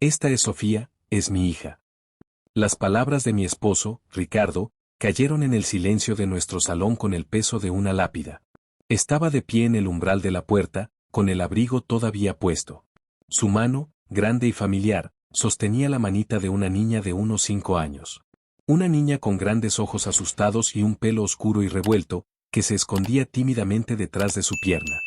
Esta es Sofía, es mi hija. Las palabras de mi esposo, Ricardo, cayeron en el silencio de nuestro salón con el peso de una lápida. Estaba de pie en el umbral de la puerta, con el abrigo todavía puesto. Su mano, grande y familiar, sostenía la manita de una niña de unos 5 años. Una niña con grandes ojos asustados y un pelo oscuro y revuelto, que se escondía tímidamente detrás de su pierna.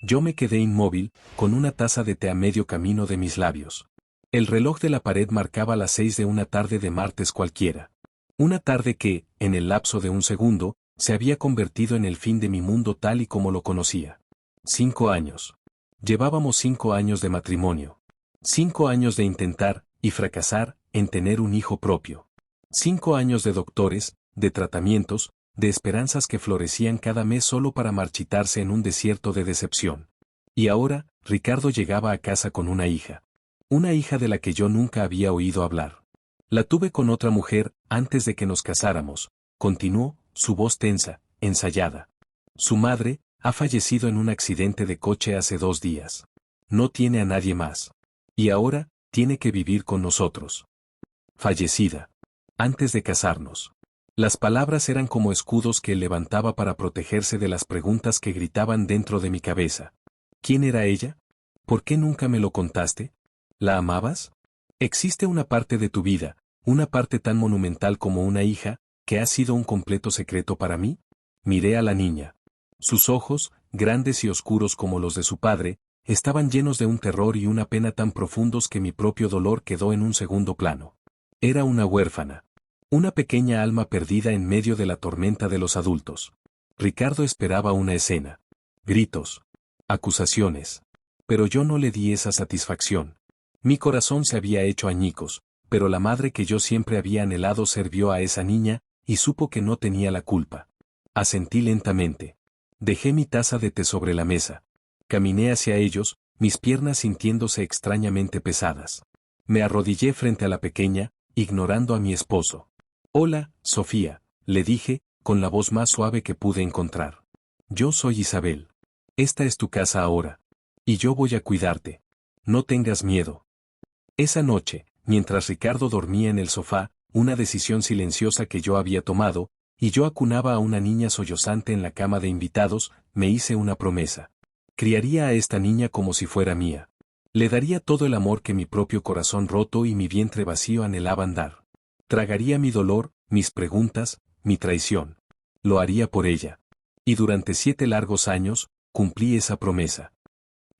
Yo me quedé inmóvil, con una taza de té a medio camino de mis labios. El reloj de la pared marcaba las 6 de una tarde de martes cualquiera. Una tarde que, en el lapso de un segundo, se había convertido en el fin de mi mundo tal y como lo conocía. 5 años. Llevábamos 5 años de matrimonio. 5 años de intentar, y fracasar, en tener un hijo propio. 5 años de doctores, de tratamientos, de esperanzas que florecían cada mes solo para marchitarse en un desierto de decepción. Y ahora, Ricardo llegaba a casa con una hija. Una hija de la que yo nunca había oído hablar. La tuve con otra mujer, antes de que nos casáramos, continuó, su voz tensa, ensayada. Su madre, ha fallecido en un accidente de coche hace 2 días. No tiene a nadie más. Y ahora, tiene que vivir con nosotros. Fallecida. Antes de casarnos. Las palabras eran como escudos que él levantaba para protegerse de las preguntas que gritaban dentro de mi cabeza. ¿Quién era ella? ¿Por qué nunca me lo contaste? ¿La amabas? Existe una parte de tu vida, una parte tan monumental como una hija, que ha sido un completo secreto para mí. Miré a la niña. Sus ojos, grandes y oscuros como los de su padre, estaban llenos de un terror y una pena tan profundos que mi propio dolor quedó en un segundo plano. Era una huérfana. Una pequeña alma perdida en medio de la tormenta de los adultos. Ricardo esperaba una escena. Gritos. Acusaciones. Pero yo no le di esa satisfacción. Mi corazón se había hecho añicos, pero la madre que yo siempre había anhelado ser vio a esa niña, y supo que no tenía la culpa. Asentí lentamente. Dejé mi taza de té sobre la mesa. Caminé hacia ellos, mis piernas sintiéndose extrañamente pesadas. Me arrodillé frente a la pequeña, ignorando a mi esposo. Hola, Sofía, le dije, con la voz más suave que pude encontrar. Yo soy Isabel. Esta es tu casa ahora. Y yo voy a cuidarte. No tengas miedo. Esa noche, mientras Ricardo dormía en el sofá, una decisión silenciosa que yo había tomado, y yo acunaba a una niña sollozante en la cama de invitados, me hice una promesa. Criaría a esta niña como si fuera mía. Le daría todo el amor que mi propio corazón roto y mi vientre vacío anhelaban dar. Tragaría mi dolor, mis preguntas, mi traición. Lo haría por ella. Y durante 7 largos años, cumplí esa promesa.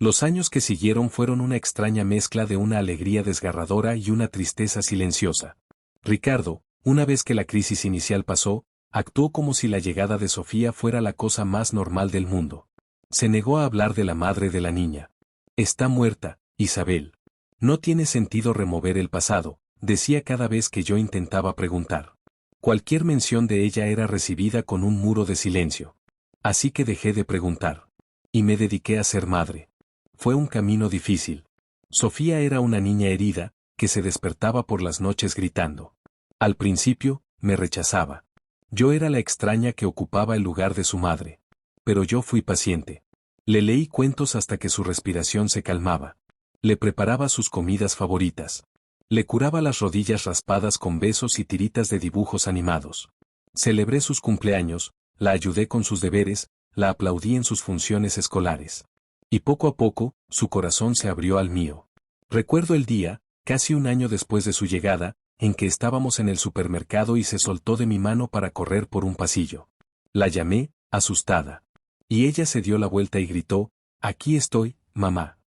Los años que siguieron fueron una extraña mezcla de una alegría desgarradora y una tristeza silenciosa. Ricardo, una vez que la crisis inicial pasó, actuó como si la llegada de Sofía fuera la cosa más normal del mundo. Se negó a hablar de la madre de la niña. Está muerta, Isabel. No tiene sentido remover el pasado, decía cada vez que yo intentaba preguntar. Cualquier mención de ella era recibida con un muro de silencio. Así que dejé de preguntar. Y me dediqué a ser madre. Fue un camino difícil. Sofía era una niña herida, que se despertaba por las noches gritando. Al principio, me rechazaba. Yo era la extraña que ocupaba el lugar de su madre. Pero yo fui paciente. Le leí cuentos hasta que su respiración se calmaba. Le preparaba sus comidas favoritas. Le curaba las rodillas raspadas con besos y tiritas de dibujos animados. Celebré sus cumpleaños, la ayudé con sus deberes, la aplaudí en sus funciones escolares. Y poco a poco, su corazón se abrió al mío. Recuerdo el día, casi un año después de su llegada, en que estábamos en el supermercado y se soltó de mi mano para correr por un pasillo. La llamé, asustada. Y ella se dio la vuelta y gritó, «Aquí estoy, mamá».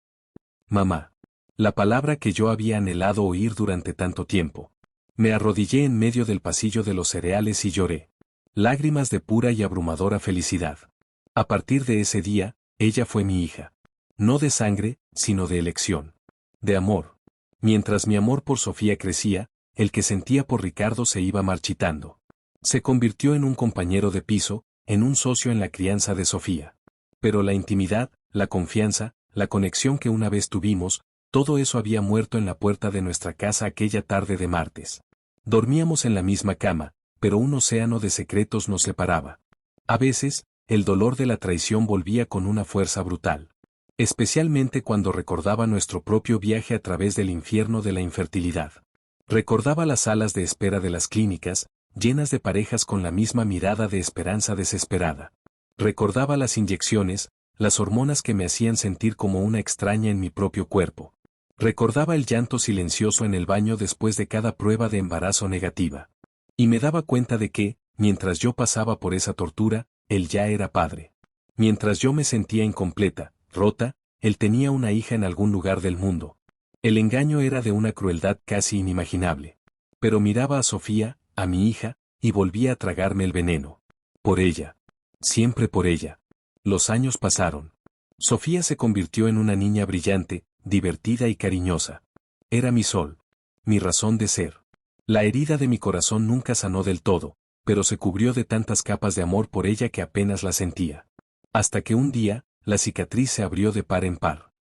Mamá. La palabra que yo había anhelado oír durante tanto tiempo. Me arrodillé en medio del pasillo de los cereales y lloré. Lágrimas de pura y abrumadora felicidad. A partir de ese día, ella fue mi hija. No de sangre, sino de elección. De amor. Mientras mi amor por Sofía crecía, el que sentía por Ricardo se iba marchitando. Se convirtió en un compañero de piso, en un socio en la crianza de Sofía. Pero la intimidad, la confianza, la conexión que una vez tuvimos, todo eso había muerto en la puerta de nuestra casa aquella tarde de martes. Dormíamos en la misma cama, pero un océano de secretos nos separaba. A veces, el dolor de la traición volvía con una fuerza brutal. especialmente cuando recordaba nuestro propio viaje a través del infierno de la infertilidad. Recordaba las salas de espera de las clínicas, llenas de parejas con la misma mirada de esperanza desesperada. Recordaba las inyecciones, las hormonas que me hacían sentir como una extraña en mi propio cuerpo. Recordaba el llanto silencioso en el baño después de cada prueba de embarazo negativa. Y me daba cuenta de que, mientras yo pasaba por esa tortura, él ya era padre. Mientras yo me sentía incompleta, rota, él tenía una hija en algún lugar del mundo. El engaño era de una crueldad casi inimaginable. Pero miraba a Sofía, a mi hija, y volvía a tragarme el veneno. Por ella. Siempre por ella. Los años pasaron. Sofía se convirtió en una niña brillante, divertida y cariñosa. Era mi sol. Mi razón de ser. La herida de mi corazón nunca sanó del todo, pero se cubrió de tantas capas de amor por ella que apenas la sentía. Hasta que un día, la cicatriz se abrió de par en par.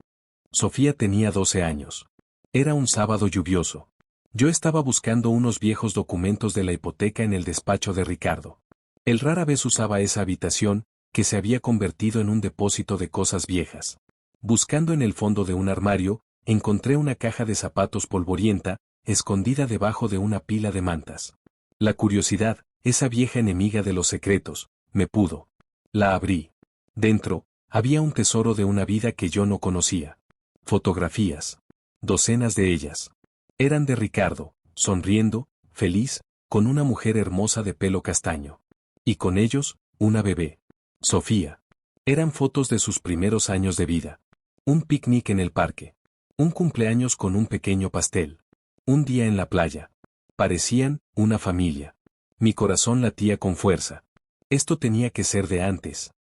Sofía tenía 12 años. Era un sábado lluvioso. Yo estaba buscando unos viejos documentos de la hipoteca en el despacho de Ricardo. Él rara vez usaba esa habitación, que se había convertido en un depósito de cosas viejas. Buscando en el fondo de un armario, encontré una caja de zapatos polvorienta, escondida debajo de una pila de mantas. La curiosidad, esa vieja enemiga de los secretos, me pudo. La abrí. Dentro, había un tesoro de una vida que yo no conocía. Fotografías. Docenas de ellas. Eran de Ricardo, sonriendo, feliz, con una mujer hermosa de pelo castaño. Y con ellos, una bebé. Sofía. Eran fotos de sus primeros años de vida. Un picnic en el parque. Un cumpleaños con un pequeño pastel. Un día en la playa. Parecían una familia. Mi corazón latía con fuerza. Esto tenía que ser de antes.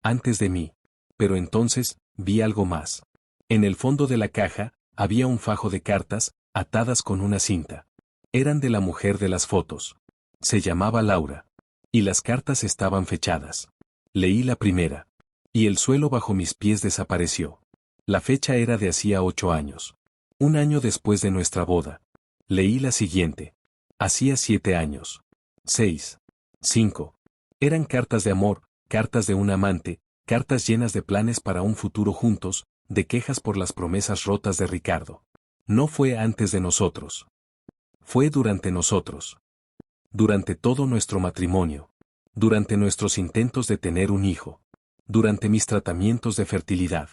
Antes de mí. Pero entonces, vi algo más. En el fondo de la caja, había un fajo de cartas, atadas con una cinta. Eran de la mujer de las fotos. Se llamaba Laura. Y las cartas estaban fechadas. Leí la primera. Y el suelo bajo mis pies desapareció. La fecha era de hacía 8 años. Un año después de nuestra boda. Leí la siguiente. Hacía 7 años. 6. 5. Eran cartas de amor, cartas de un amante, cartas llenas de planes para un futuro juntos, de quejas por las promesas rotas de Ricardo. No fue antes de nosotros. Fue durante nosotros. Durante todo nuestro matrimonio. Durante nuestros intentos de tener un hijo. Durante mis tratamientos de fertilidad.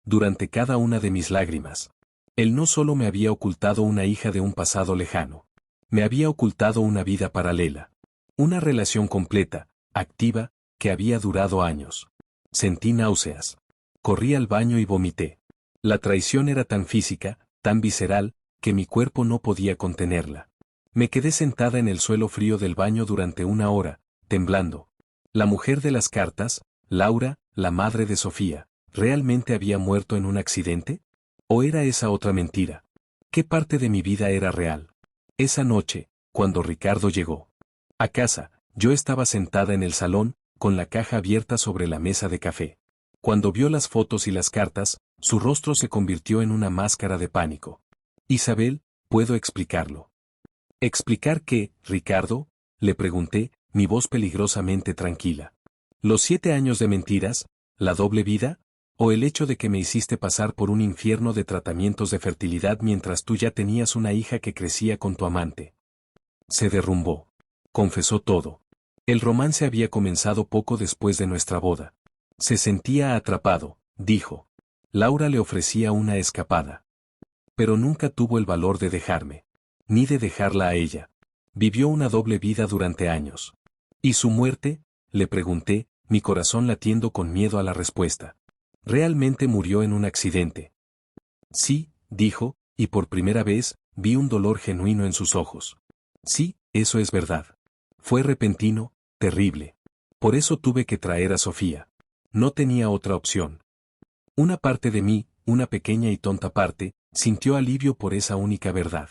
Durante cada una de mis lágrimas. Él no solo me había ocultado una hija de un pasado lejano. Me había ocultado una vida paralela. Una relación completa, activa, que había durado años. Sentí náuseas. Corrí al baño y vomité. La traición era tan física, tan visceral, que mi cuerpo no podía contenerla. Me quedé sentada en el suelo frío del baño durante 1 hora, temblando. La mujer de las cartas, Laura, la madre de Sofía, ¿realmente había muerto en un accidente? ¿O era esa otra mentira? ¿Qué parte de mi vida era real? Esa noche, cuando Ricardo llegó a casa, yo estaba sentada en el salón, con la caja abierta sobre la mesa de café. Cuando vio las fotos y las cartas, su rostro se convirtió en una máscara de pánico. Isabel, ¿puedo explicarlo? ¿Explicar qué, Ricardo? Le pregunté, mi voz peligrosamente tranquila. ¿Los 7 años de mentiras, la doble vida? ¿O el hecho de que me hiciste pasar por un infierno de tratamientos de fertilidad mientras tú ya tenías una hija que crecía con tu amante? Se derrumbó. Confesó todo. El romance había comenzado poco después de nuestra boda. Se sentía atrapado, dijo. Laura le ofrecía una escapada. Pero nunca tuvo el valor de dejarme. Ni de dejarla a ella. Vivió una doble vida durante años. ¿Y su muerte? Le pregunté, mi corazón latiendo con miedo a la respuesta. ¿Realmente murió en un accidente? Sí, dijo, y por primera vez, vi un dolor genuino en sus ojos. Sí, eso es verdad. Fue repentino, terrible. Por eso tuve que traer a Sofía. No tenía otra opción. Una parte de mí, una pequeña y tonta parte, sintió alivio por esa única verdad.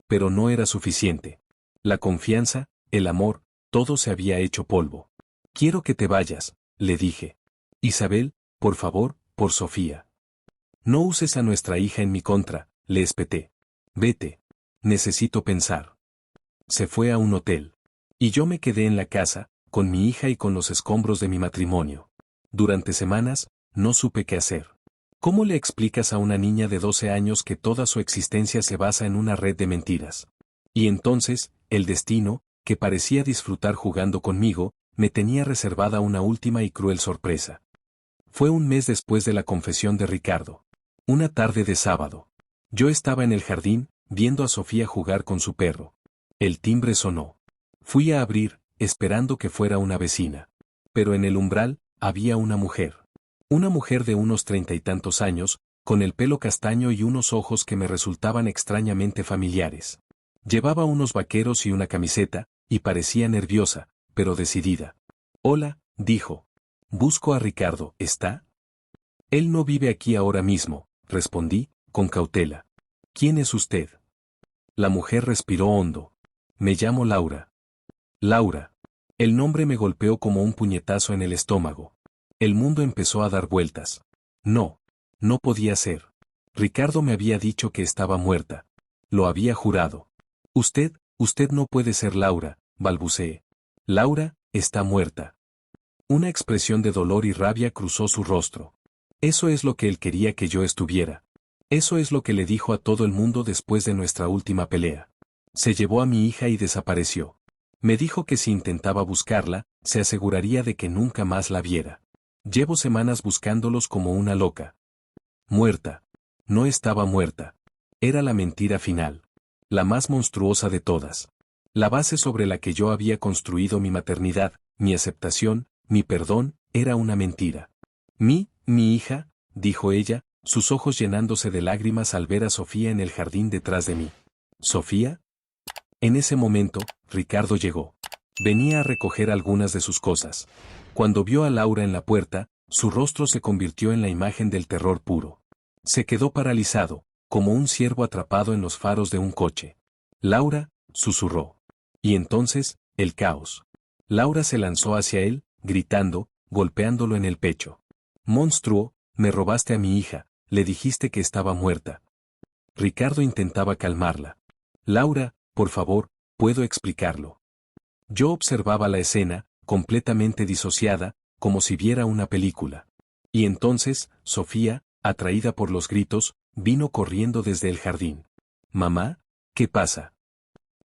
Pero no era suficiente. La confianza, el amor, todo se había hecho polvo. Quiero que te vayas, le dije. Isabel, por favor, por Sofía. No uses a nuestra hija en mi contra, le espeté. Vete. Necesito pensar. Se fue a un hotel. Y yo me quedé en la casa, con mi hija y con los escombros de mi matrimonio. Durante semanas, no supe qué hacer. ¿Cómo le explicas a una niña de 12 años que toda su existencia se basa en una red de mentiras? Y entonces, el destino, que parecía disfrutar jugando conmigo, me tenía reservada una última y cruel sorpresa. Fue un mes después de la confesión de Ricardo. Una tarde de sábado. Yo estaba en el jardín, viendo a Sofía jugar con su perro. El timbre sonó. Fui a abrir, esperando que fuera una vecina. Pero en el umbral, había una mujer. Una mujer de unos 30 y tantos años, con el pelo castaño y unos ojos que me resultaban extrañamente familiares. Llevaba unos vaqueros y una camiseta, y parecía nerviosa, pero decidida. Hola, dijo. Busco a Ricardo, ¿está? Él no vive aquí ahora mismo, respondí, con cautela. ¿Quién es usted? La mujer respiró hondo. Me llamo Laura. Laura. El nombre me golpeó como un puñetazo en el estómago. El mundo empezó a dar vueltas. No, no podía ser. Ricardo me había dicho que estaba muerta. Lo había jurado. Usted no puede ser Laura, balbuceé. Laura, está muerta. Una expresión de dolor y rabia cruzó su rostro. Eso es lo que él quería que yo estuviera. Eso es lo que le dijo a todo el mundo después de nuestra última pelea. Se llevó a mi hija y desapareció. Me dijo que si intentaba buscarla, se aseguraría de que nunca más la viera. Llevo semanas buscándolos como una loca. Muerta. No estaba muerta. Era la mentira final. La más monstruosa de todas. La base sobre la que yo había construido mi maternidad, mi aceptación, mi perdón, era una mentira. Mi hija, dijo ella, sus ojos llenándose de lágrimas al ver a Sofía en el jardín detrás de mí. ¿Sofía? En ese momento, Ricardo llegó. Venía a recoger algunas de sus cosas. Cuando vio a Laura en la puerta, su rostro se convirtió en la imagen del terror puro. Se quedó paralizado, como un ciervo atrapado en los faros de un coche. Laura, susurró. Y entonces, el caos. Laura se lanzó hacia él, gritando, golpeándolo en el pecho. Monstruo, me robaste a mi hija, le dijiste que estaba muerta. Ricardo intentaba calmarla. Laura, por favor, puedo explicarlo. Yo observaba la escena, completamente disociada, como si viera una película. Y entonces, Sofía, atraída por los gritos, vino corriendo desde el jardín. Mamá, ¿qué pasa?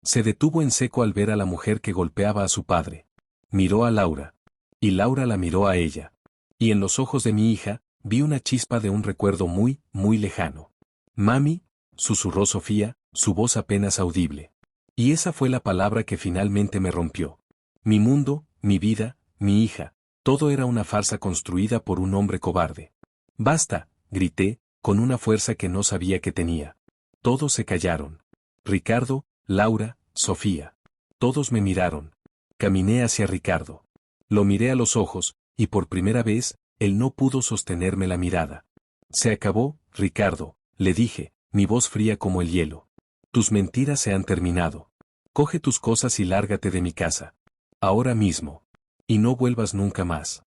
Se detuvo en seco al ver a la mujer que golpeaba a su padre. Miró a Laura. Y Laura la miró a ella. Y en los ojos de mi hija, vi una chispa de un recuerdo muy, muy lejano. Mami, susurró Sofía, su voz apenas audible. Y esa fue la palabra que finalmente me rompió. Mi mundo, mi vida, mi hija, todo era una farsa construida por un hombre cobarde. Basta, grité, con una fuerza que no sabía que tenía. Todos se callaron. Ricardo, Laura, Sofía. Todos me miraron. Caminé hacia Ricardo. Lo miré a los ojos, y por primera vez, él no pudo sostenerme la mirada. Se acabó, Ricardo, le dije, mi voz fría como el hielo. Tus mentiras se han terminado. Coge tus cosas y lárgate de mi casa. Ahora mismo. Y no vuelvas nunca más.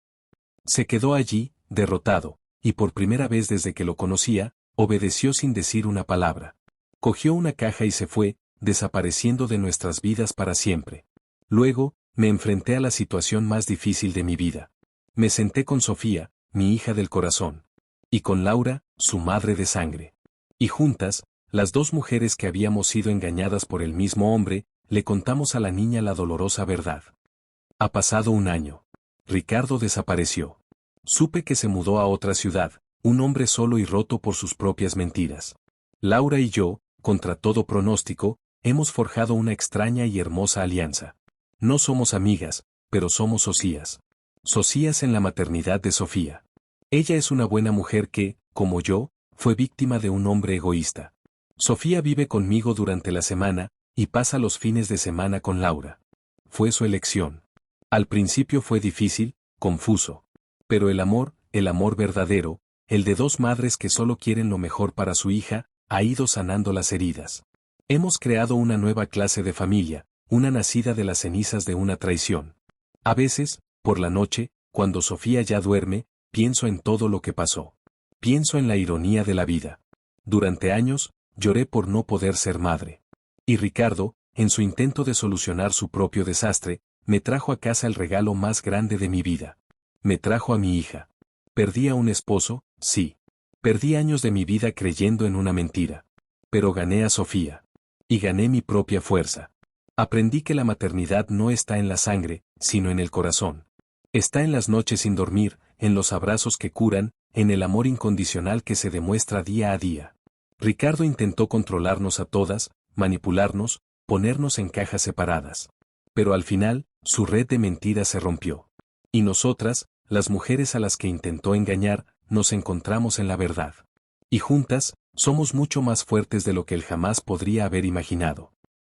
Se quedó allí, derrotado, y por primera vez desde que lo conocía, obedeció sin decir una palabra. Cogió una caja y se fue, desapareciendo de nuestras vidas para siempre. Luego, me enfrenté a la situación más difícil de mi vida. Me senté con Sofía, mi hija del corazón. Y con Laura, su madre de sangre. Y juntas, las dos mujeres que habíamos sido engañadas por el mismo hombre, le contamos a la niña la dolorosa verdad. Ha pasado un año. Ricardo desapareció. Supe que se mudó a otra ciudad, un hombre solo y roto por sus propias mentiras. Laura y yo, contra todo pronóstico, hemos forjado una extraña y hermosa alianza. No somos amigas, pero somos socias. Socias en la maternidad de Sofía. Ella es una buena mujer que, como yo, fue víctima de un hombre egoísta. Sofía vive conmigo durante la semana, y pasa los fines de semana con Laura. Fue su elección. Al principio fue difícil, confuso. Pero el amor verdadero, el de dos madres que solo quieren lo mejor para su hija, ha ido sanando las heridas. Hemos creado una nueva clase de familia, una nacida de las cenizas de una traición. A veces, por la noche, cuando Sofía ya duerme, pienso en todo lo que pasó. Pienso en la ironía de la vida. Durante años, lloré por no poder ser madre. Y Ricardo, en su intento de solucionar su propio desastre, me trajo a casa el regalo más grande de mi vida. Me trajo a mi hija. Perdí a un esposo, sí. Perdí años de mi vida creyendo en una mentira. Pero gané a Sofía. Y gané mi propia fuerza. Aprendí que la maternidad no está en la sangre, sino en el corazón. Está en las noches sin dormir, en los abrazos que curan, en el amor incondicional que se demuestra día a día. Ricardo intentó controlarnos a todas, manipularnos, ponernos en cajas separadas. Pero al final, su red de mentiras se rompió. Y nosotras, las mujeres a las que intentó engañar, nos encontramos en la verdad. Y juntas, somos mucho más fuertes de lo que él jamás podría haber imaginado.